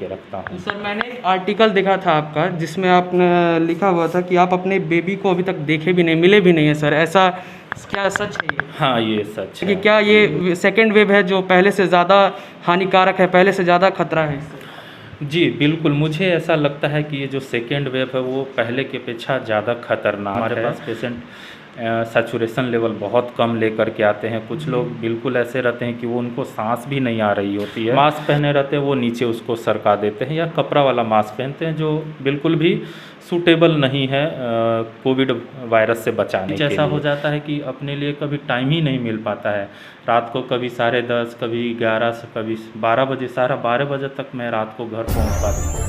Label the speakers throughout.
Speaker 1: के रखता हूँ।
Speaker 2: सर मैंने एक आर्टिकल देखा था आपका जिसमें आपने लिखा हुआ था कि आप अपने बेबी को अभी तक देखे भी नहीं, मिले भी नहीं है सर, ऐसा क्या सच है ये?
Speaker 1: हाँ, ये सच
Speaker 2: कि
Speaker 1: है।
Speaker 2: क्या ये सेकेंड वेव है जो पहले से ज़्यादा हानिकारक है, पहले से ज़्यादा खतरा है इससे?
Speaker 1: जी, बिल्कुल, मुझे ऐसा लगता है कि ये जो सेकेंड वेव है वो पहले की अपेक्षा ज़्यादा खतरनाक है। हमारे पास पेशेंट सैचुरेशन लेवल बहुत कम लेकर के आते हैं। कुछ लोग बिल्कुल ऐसे रहते हैं कि वो उनको सांस भी नहीं आ रही होती है, मास्क पहने रहते हैं, वो नीचे उसको सरका देते हैं या कपड़ा वाला मास्क पहनते हैं जो बिल्कुल भी सूटेबल नहीं है कोविड वायरस से बचाने के लिए। ऐसा हो जाता है कि अपने लिए कभी टाइम ही नहीं मिल पाता है। रात को कभी 10:30, कभी 11 से कभी 12 बजे, 12:30 बजे तक मैं रात को घर पहुंच पाता हूँ।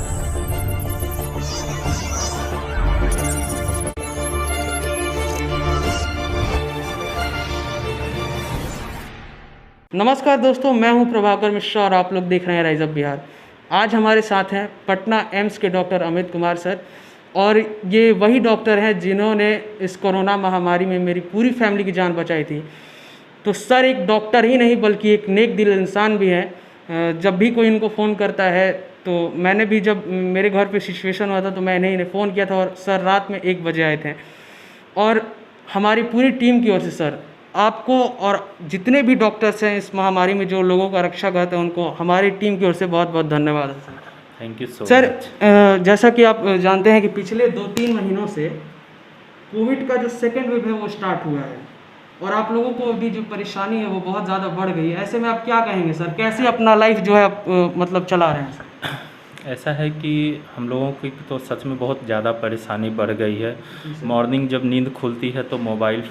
Speaker 2: नमस्कार दोस्तों, मैं हूं प्रभाकर मिश्रा और आप लोग देख रहे हैं राइज अप बिहार। आज हमारे साथ हैं पटना एम्स के डॉक्टर अमित कुमार सर, और ये वही डॉक्टर हैं जिन्होंने इस कोरोना महामारी में मेरी पूरी फैमिली की जान बचाई थी। तो सर एक डॉक्टर ही नहीं बल्कि एक नेक दिल इंसान भी हैं। जब भी कोई इनको फ़ोन करता है तो मैंने भी, जब मेरे घर पे सिचुएशन हुआ था तो मैंने इन्हें फ़ोन किया था और सर रात में 1 बजे आए थे। और हमारी पूरी टीम की ओर से सर आपको और जितने भी डॉक्टर्स हैं इस महामारी में जो लोगों का रक्षा करते हैं उनको हमारी टीम की ओर से बहुत बहुत धन्यवाद है sir.
Speaker 1: Thank you so
Speaker 2: sir
Speaker 1: much.
Speaker 2: जैसा कि आप जानते हैं कि पिछले 2-3 महीनों से कोविड का जो सेकेंड वेव है वो स्टार्ट हुआ है और आप लोगों को भी जो परेशानी है वो बहुत ज़्यादा बढ़ गई है। ऐसे में आप क्या कहेंगे सर, कैसे अपना लाइफ जो है आप मतलब चला रहे हैं सर?
Speaker 1: ऐसा है कि हम लोगों की तो सच में बहुत ज़्यादा परेशानी बढ़ गई है। मॉर्निंग जब नींद खुलती है तो मोबाइल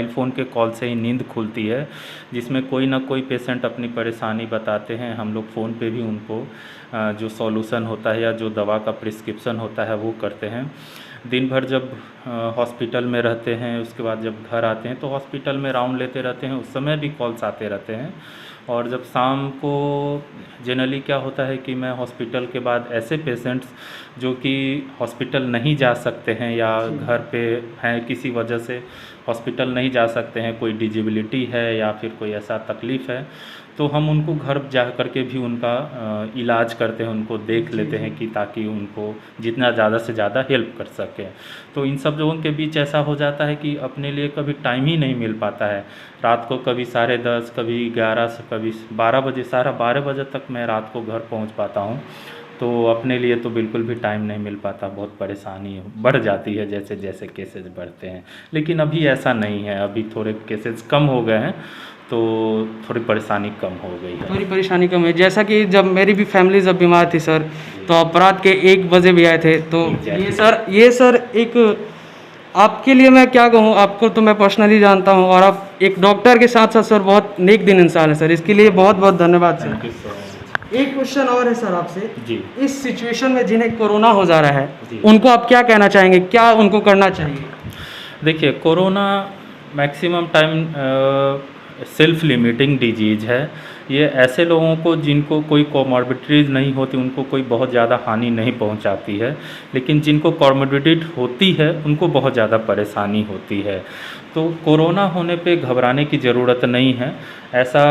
Speaker 1: फ़ोन के कॉल से ही नींद खुलती है, जिसमें कोई ना कोई पेशेंट अपनी परेशानी बताते हैं। हम लोग फ़ोन पे भी उनको जो सॉल्यूशन होता है या जो दवा का प्रिस्क्रिप्शन होता है वो करते हैं। दिन भर जब हॉस्पिटल में रहते हैं, उसके बाद जब घर आते हैं तो हॉस्पिटल में राउंड लेते रहते हैं, उस समय भी कॉल्स आते रहते हैं। और जब शाम को जनरली क्या होता है कि मैं हॉस्पिटल के बाद ऐसे पेशेंट्स जो कि हॉस्पिटल नहीं जा सकते हैं या घर पे हैं किसी वजह से हॉस्पिटल नहीं जा सकते हैं, कोई डिजेबिलिटी है या फिर कोई ऐसा तकलीफ़ है, तो हम उनको घर जा कर के भी उनका इलाज करते हैं, उनको देख लेते हैं कि ताकि उनको जितना ज़्यादा से ज़्यादा हेल्प कर सकें। तो इन सब लोगों के बीच ऐसा हो जाता है कि अपने लिए कभी टाइम ही नहीं मिल पाता है। रात को कभी 10:30, कभी 11 से कभी 12 बजे, 12:30 बजे तक मैं रात को घर पहुंच पाता हूं। तो अपने लिए तो बिल्कुल भी टाइम नहीं मिल पाता, बहुत परेशानी बढ़ जाती है जैसे जैसे केसेस बढ़ते हैं। लेकिन अभी ऐसा नहीं है, अभी थोड़े केसेस कम हो गए हैं तो थोड़ी परेशानी कम हो गई है।
Speaker 2: थोड़ी परेशानी कम है। जैसा कि जब मेरी भी फैमिली जब बीमार थी सर, तो आप रात के 1 बजे भी आए थे। तो ये सर एक आपके लिए मैं क्या कहूँ, आपको तो मैं पर्सनली जानता हूँ और आप एक डॉक्टर के साथ साथ सर बहुत नेक दिल इंसान है सर, इसके लिए बहुत बहुत धन्यवाद sir.
Speaker 1: Thank you so much.
Speaker 2: एक क्वेश्चन और है सर आपसे
Speaker 1: जी।
Speaker 2: इस सिचुएशन में जिन्हें कोरोना हो जा रहा है
Speaker 1: जी।
Speaker 2: उनको आप क्या कहना चाहेंगे, क्या उनको करना चाहिए?
Speaker 1: देखिए, corona maximum time self limiting disease है। ये ऐसे लोगों को जिनको कोई कोमॉर्बिडिटीज़ नहीं होती उनको कोई बहुत ज़्यादा हानि नहीं पहुंचाती है, लेकिन जिनको कोमॉर्बिडिटी होती है उनको बहुत ज़्यादा परेशानी होती है। तो कोरोना होने पे घबराने की ज़रूरत नहीं है। ऐसा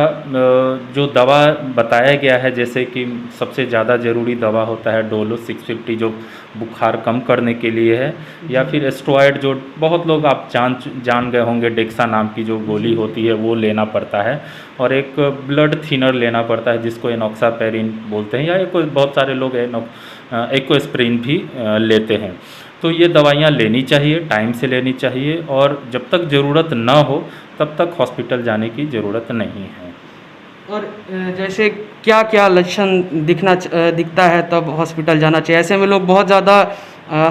Speaker 1: जो दवा बताया गया है, जैसे कि सबसे ज़्यादा ज़रूरी दवा होता है डोलो 650 जो बुखार कम करने के लिए है, या फिर स्टेरॉयड जो बहुत लोग आप जान गए होंगे, डेक्सा नाम की जो गोली होती है वो लेना पड़ता है, और एक ब्लड थिनर लेना पड़ता है जिसको एनॉक्सापेरिन बोलते हैं, या बहुत सारे लोग एकोस्प्रिन भी लेते हैं। तो ये दवाइयाँ लेनी चाहिए, टाइम से लेनी चाहिए, और जब तक ज़रूरत ना हो तब तक हॉस्पिटल जाने की ज़रूरत नहीं है।
Speaker 2: और जैसे क्या क्या लक्षण दिखता है तब हॉस्पिटल जाना चाहिए? ऐसे में लोग बहुत ज़्यादा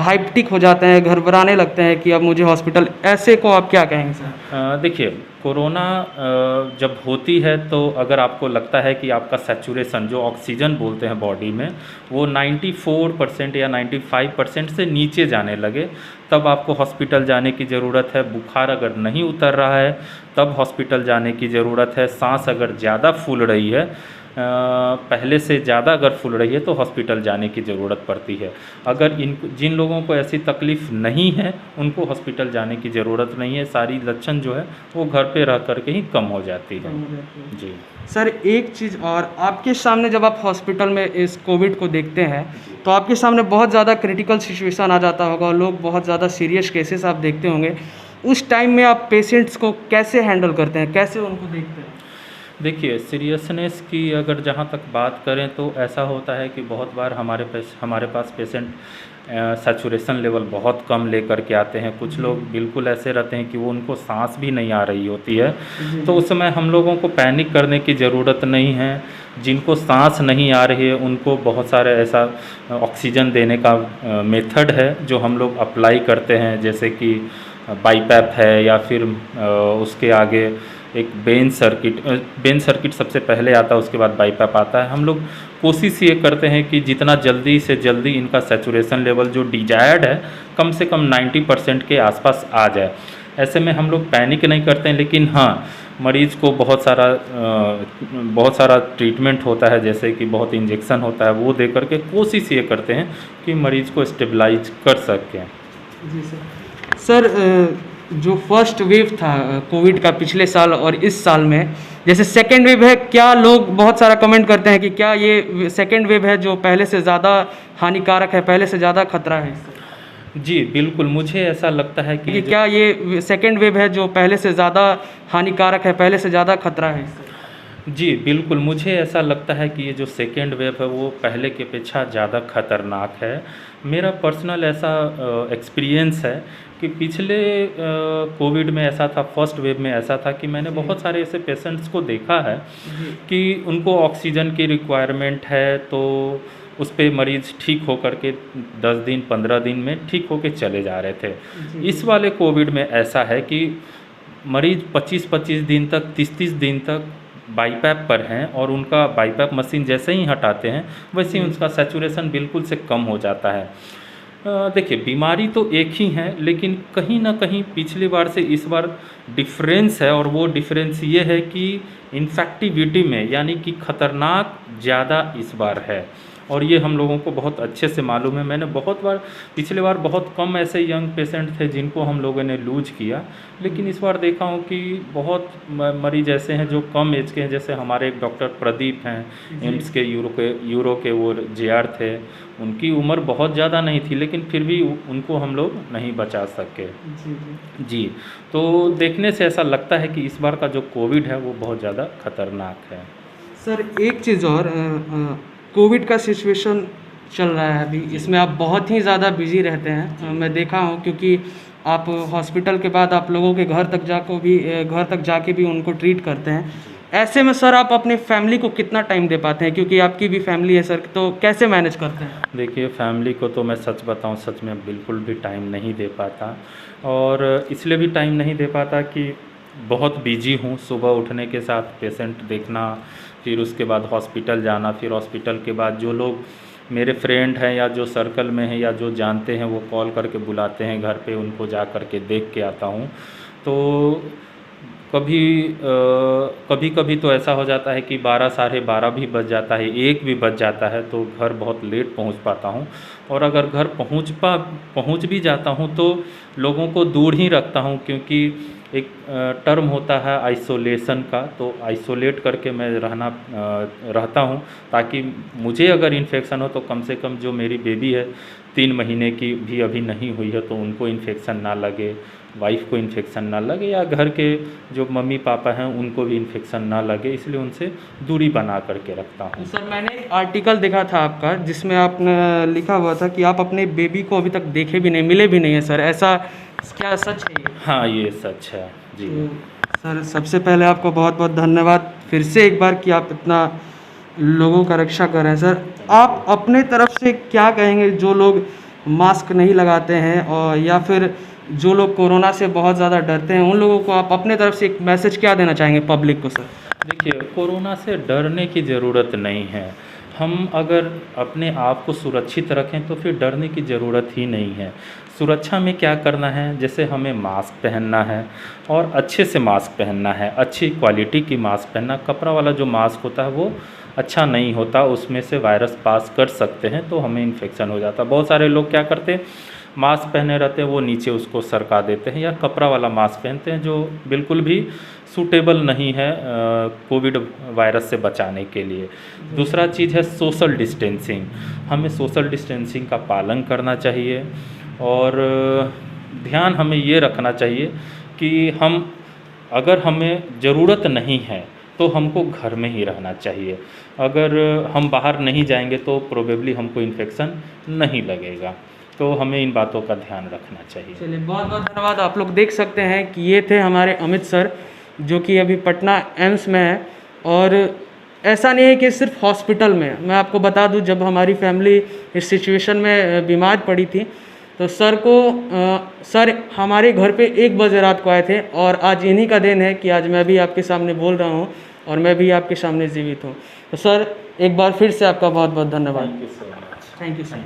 Speaker 2: हाइप्टिक हो जाते हैं, घबराने लगते हैं कि अब मुझे हॉस्पिटल, ऐसे को आप क्या कहेंगे सर?
Speaker 1: देखिए, कोरोना जब होती है तो अगर आपको लगता है कि आपका सैचुरेशन जो ऑक्सीजन बोलते हैं बॉडी में वो 94% या 95% से नीचे जाने लगे, तब आपको हॉस्पिटल जाने की ज़रूरत है। बुखार अगर नहीं उतर रहा है तब हॉस्पिटल जाने की ज़रूरत है। सांस अगर ज़्यादा फूल रही है पहले से ज़्यादा अगर फूल रही है तो हॉस्पिटल जाने की ज़रूरत पड़ती है। अगर जिन लोगों को ऐसी तकलीफ़ नहीं है उनको हॉस्पिटल जाने की ज़रूरत नहीं है, सारी लक्षण जो है वो घर पे रह कर के ही कम हो जाती है। जी
Speaker 2: सर, एक चीज़ और, आपके सामने जब आप हॉस्पिटल में इस कोविड को देखते हैं तो आपके सामने बहुत ज़्यादा क्रिटिकल सिचुएशन आ जाता होगा, लोग बहुत ज़्यादा सीरियस केसेस आप देखते होंगे। उस टाइम में आप पेशेंट्स को कैसे हैंडल करते हैं, कैसे उनको देखते हैं?
Speaker 1: देखिए, सीरियसनेस की अगर जहाँ तक बात करें तो ऐसा होता है कि बहुत बार हमारे पास पेशेंट सैचुरेशन लेवल बहुत कम लेकर के आते हैं। कुछ लोग बिल्कुल ऐसे रहते हैं कि वो उनको सांस भी नहीं आ रही होती है, तो उस समय हम लोगों को पैनिक करने की ज़रूरत नहीं है। जिनको सांस नहीं आ रही है उनको बहुत सारे ऐसा ऑक्सीजन देने का मेथड है जो हम लोग अप्लाई करते हैं, जैसे कि बाईपैप है या फिर उसके आगे एक बेन सर्किट सबसे पहले आता है, उसके बाद बाईपैप आता है। हम लोग कोशिश ये करते हैं कि जितना जल्दी से जल्दी इनका सैचुरेशन लेवल जो डिजायर्ड है कम से कम 90% के आसपास आ जाए। ऐसे में हम लोग पैनिक नहीं करते हैं, लेकिन हाँ, मरीज़ को बहुत सारा ट्रीटमेंट होता है, जैसे कि बहुत इंजेक्शन होता है, वो दे करके कोशिश ये करते हैं कि मरीज़ को स्टेबलाइज कर सकें।
Speaker 2: जी सर, जो फर्स्ट वेव था कोविड का पिछले साल और इस साल में, जैसे सेकेंड वेव है, क्या लोग बहुत सारा कमेंट करते हैं कि क्या ये सेकेंड वेव है जो पहले से ज़्यादा हानिकारक है, पहले से ज़्यादा खतरा है?
Speaker 1: जी बिल्कुल, मुझे ऐसा लगता है कि
Speaker 2: क्या ये सेकेंड वेव है जो पहले से ज़्यादा हानिकारक है, पहले से ज़्यादा खतरा है?
Speaker 1: जी बिल्कुल, मुझे ऐसा लगता है कि ये जो सेकेंड वेव है वो पहले की अपेक्षा ज़्यादा खतरनाक है। मेरा पर्सनल ऐसा एक्सपीरियंस है कि पिछले कोविड में ऐसा था, फर्स्ट वेव में ऐसा था कि मैंने बहुत सारे ऐसे पेशेंट्स को देखा है कि उनको ऑक्सीजन की रिक्वायरमेंट है, तो उस पे मरीज़ ठीक होकर के 10 दिन 15 दिन में ठीक होके चले जा रहे थे। इस वाले कोविड में ऐसा है कि मरीज़ 25-25 दिन तक, 30-30 दिन तक बाईपैप पर हैं और उनका बाईपैप मशीन जैसे ही हटाते हैं वैसे ही उनका सैचुरेशन बिल्कुल से कम हो जाता है। देखिए, बीमारी तो एक ही है, लेकिन कहीं ना कहीं पिछली बार से इस बार डिफरेंस है, और वो डिफरेंस ये है कि इन्फेक्टिविटी में, यानी कि खतरनाक ज़्यादा इस बार है, और ये हम लोगों को बहुत अच्छे से मालूम है। मैंने पिछले बार बहुत कम ऐसे यंग पेशेंट थे जिनको हम लोगों ने लूज किया, लेकिन इस बार देखा हूँ कि बहुत मरीज ऐसे हैं जो कम एज के हैं। जैसे हमारे एक डॉक्टर प्रदीप हैं एम्स के, यूरो के वो JR थे, उनकी उम्र बहुत ज़्यादा नहीं थी, लेकिन फिर भी उनको हम लोग नहीं बचा सके। जी, तो देखने से ऐसा लगता है कि इस बार का जो कोविड है वो बहुत ज़्यादा खतरनाक है।
Speaker 2: सर, एक चीज़ और, कोविड का सिचुएशन चल रहा है अभी, इसमें आप बहुत ही ज़्यादा बिजी रहते हैं, मैं देखा हूँ, क्योंकि आप हॉस्पिटल के बाद आप लोगों के घर तक जाके भी उनको ट्रीट करते हैं। ऐसे में सर आप अपनी फैमिली को कितना टाइम दे पाते हैं, क्योंकि आपकी भी फैमिली है सर, तो कैसे मैनेज करते हैं?
Speaker 1: देखिए, फैमिली को तो मैं सच बताऊं, सच में बिल्कुल भी टाइम नहीं दे पाता, और इसलिए भी टाइम नहीं दे पाता कि बहुत बिजी हूँ। सुबह उठने के साथ पेशेंट देखना, फिर उसके बाद हॉस्पिटल जाना, फिर हॉस्पिटल के बाद जो लोग मेरे फ्रेंड हैं या जो सर्कल में हैं या जो जानते हैं वो कॉल करके बुलाते हैं घर पे, उनको जा कर के देख के आता हूँ। तो कभी कभी तो ऐसा हो जाता है कि 12 साढ़े 12 भी बज जाता है, 1 भी बज जाता है, तो घर बहुत लेट पहुंच पाता हूं। और अगर घर पहुंच भी जाता हूं तो लोगों को दूर ही रखता हूं, क्योंकि एक टर्म होता है आइसोलेशन का, तो आइसोलेट करके मैं रहता हूं, ताकि मुझे अगर इन्फेक्शन हो तो कम से कम जो मेरी बेबी है 3 महीने की भी अभी नहीं हुई है तो उनको इन्फेक्शन ना लगे, वाइफ को इन्फेक्शन ना लगे, या घर के जो मम्मी पापा हैं उनको भी इन्फेक्शन ना लगे, इसलिए उनसे दूरी बना करके रखता हूँ।
Speaker 2: सर, मैंने एक आर्टिकल देखा था आपका जिसमें आपने लिखा हुआ था कि आप अपने बेबी को अभी तक देखे भी नहीं, मिले भी नहीं है सर, ऐसा क्या सच है ये?
Speaker 1: हाँ, ये सच है जी।
Speaker 2: तो सर, सबसे पहले आपको बहुत बहुत धन्यवाद फिर से एक बार कि आप इतना लोगों का रक्षा कर रहे हैं। सर, आप अपने तरफ से क्या कहेंगे जो लोग मास्क नहीं लगाते हैं, और या फिर जो लोग कोरोना से बहुत ज़्यादा डरते हैं, उन लोगों को आप अपने तरफ से एक मैसेज क्या देना चाहेंगे पब्लिक को? सर
Speaker 1: देखिए, कोरोना से डरने की ज़रूरत नहीं है। हम अगर अपने आप को सुरक्षित रखें तो फिर डरने की ज़रूरत ही नहीं है। सुरक्षा में क्या करना है, जैसे हमें मास्क पहनना है और अच्छे से मास्क पहनना है, अच्छी क्वालिटी की मास्क पहनना। कपड़ा वाला जो मास्क होता है वो अच्छा नहीं होता, उसमें से वायरस पास कर सकते हैं तो हमें इन्फेक्शन हो जाता। बहुत सारे लोग क्या करते हैं, मास्क पहने रहते हैं, वो नीचे उसको सरका देते हैं, या कपड़ा वाला मास्क पहनते हैं जो बिल्कुल भी सूटेबल नहीं है कोविड वायरस से बचाने के लिए। दूसरा चीज़ है सोशल डिस्टेंसिंग। हमें सोशल डिस्टेंसिंग का पालन करना चाहिए, और ध्यान हमें ये रखना चाहिए कि अगर हमें ज़रूरत नहीं है तो हमको घर में ही रहना चाहिए। अगर हम बाहर नहीं जाएंगे तो प्रोबेबली हमको इन्फेक्शन नहीं लगेगा, तो हमें इन बातों का ध्यान रखना चाहिए।
Speaker 2: चलिए, बहुत बहुत धन्यवाद। आप लोग देख सकते हैं कि ये थे हमारे अमित सर, जो कि अभी पटना एम्स में है। और ऐसा नहीं है कि सिर्फ हॉस्पिटल में, मैं आपको बता दूं, जब हमारी फैमिली इस सिचुएशन में बीमार पड़ी थी तो सर हमारे घर पे 1 बजे रात को आए थे, और आज इन्हीं का देन है कि आज मैं भी आपके सामने बोल रहा हूँ और मैं भी आपके सामने जीवित हूँ। तो सर, एक बार फिर से आपका बहुत बहुत धन्यवाद।
Speaker 1: Thank you so much.
Speaker 2: Thank you sir.